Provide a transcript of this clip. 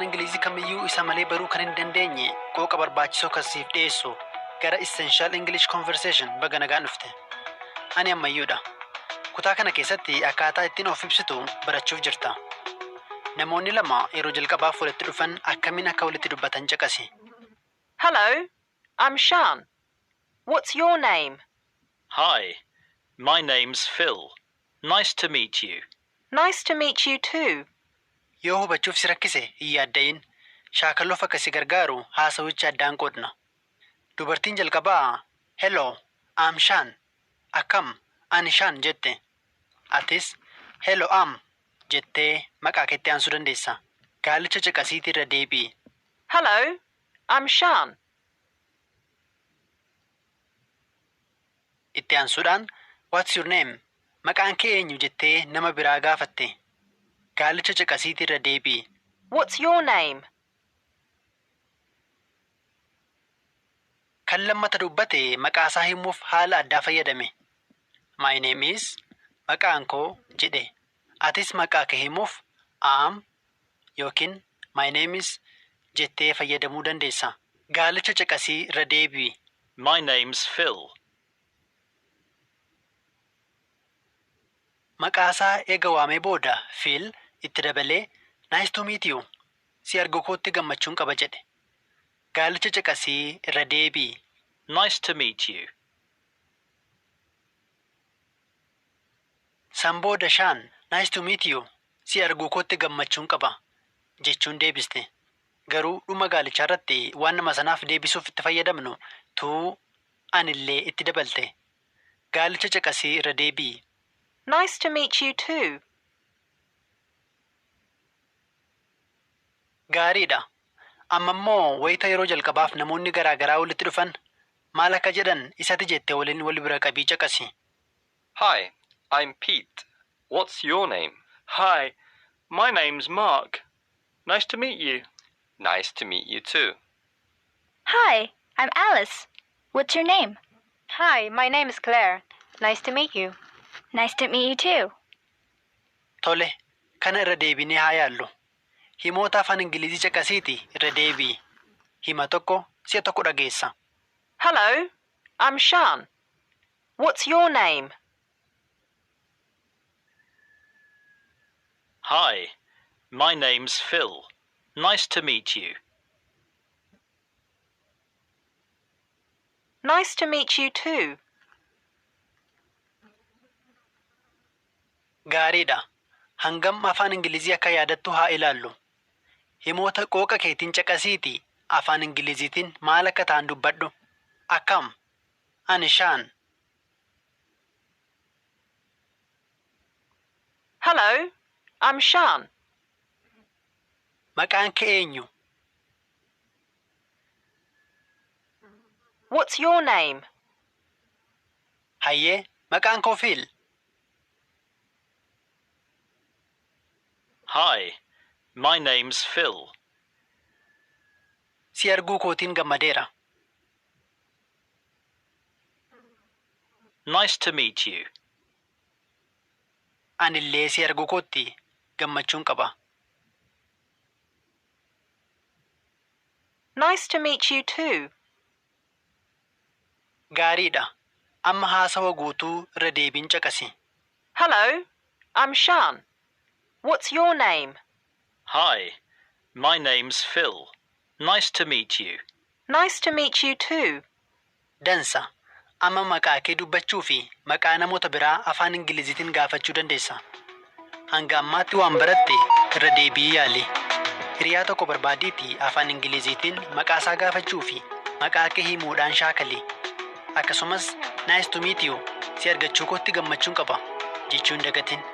afaan Ingilizii kamiyyuu isa malee baruu kan hin dandeenye qooqa barbaachisoo kasiif dhiyeessu gara Essential English Conversation baga nagaan dhufte. Ani ammayyuudha. Kutaa kana keessatti akkaataa ittiin of ibsitu barachuuf jirta. Namoonni lama yeroo jalqabaaf walitti dhufan akkamiin akka walitti dubbatan caqasi. Hello, I'm Shan. What's your name? Hi, my name's Phil. Nice to meet you. Nice to meet you too. Yoo hubachuuf si rakkise hin yaadda'in. Shaakalloof akka si gargaaru haasawicha addaan qoodna. Dubartiin jalqabaa, Hello, I'm Shan. Akkam, ani Shan jette. Atis, Hello, jettee maqaa keetti aansuu dandeessa. Gaalicha caqasiitii irra deebi'i. Hello, I'm Shan. Itti aansuudhaan, What's your name? Maqaan kee eenyu jettee nama biraa gaafatte. Gaalicha caqasiitii irra deebi'i. What's your name? Kan lammata dubbate maqaasaa himuuf haala addaa fayyadame. My name is maqaan koo jedhe. Atis maqaa kee himuuf am yookiin my name is jettee fayyadamuu dandeessa. Gaalicha caqasii irra deebi'i. My name's Phil. Maqaasaa eega waamee booda Phil itti dabalee Nice to meet you. Si argu kootti gammachuun qaba jedhe. Gaalicha caqasii irra deebi'i. Nice to meet you. San booda Shan, Nice to meet you. Si argu kootti gammachuun qaba jechuun deebiste. Garuu dhuma gaalichaa irratti waan nama sanaaf deebisuuf itti fayyadamnu tuu anillee itti dabalte. Gaalicha caqasii irra deebi'i. Nice to meet you too. Gaariidha. Amma immoo wayita yeroo jalqabaaf namoonni garaa garaa walitti dhufan maal akka jedhan isatti jettee waliin wal bira qabii caqasi. Hi, I'm Pete. What's your name? Hi, my name's Mark. Nice to meet you. Nice to meet you too. Hi, I'm Alice. What's your name? Hi, my name is Claire. Nice to meet you. Nice to meet you too. Tole, kana irra deebinee haa yaallu. Himoota afaan Ingilizii caqasiiti irra deebi'i. Hima tokko si'a tokko dhageessa. Hello, I'm Shan. What's your name? Hi, my name's Phil. Nice to meet you. Nice to meet you too. Gaariidha. Hangam afaan Ingilizii akka yaadattu haa ilaallu. Himoota qooqa keetiin caqasiiti afaan Ingiliziitiin maal akka ta'an dubbadhu. Akkam, ani Shan. Hello, I'm Shan. Maqaan kee eenyu? What's your name? Hayyee, maqaan koo Phil. Hi, my name's Phil. Si arguu kootiin gammadeera. Nice to meet you. Anillee si arguu kootti gammachuun qaba. Nice to meet you too. Gaariidha. Amma haasawa guutuu irra deebiin caqasi. Hello, I'm Shan. What's your name? Hi, my name's Phil. Nice to meet you. Nice to meet you too. Dansa. Amma maqaa kee dubbachuu fi maqaa namoota biraa afaan Ingiliziitiin gaafachuu dandeessa. Hanga ammaatti waan baratte irra deebi'i yaali. Hiriyaa tokko barbaadiitii afaan Ingiliziitiin maqaa isaa gaafachuu fi maqaa kee himuudhaan shaakali. Akkasumas Nice to meet you. Si argachuu kootti gammachuun qaba jechuun dagatin.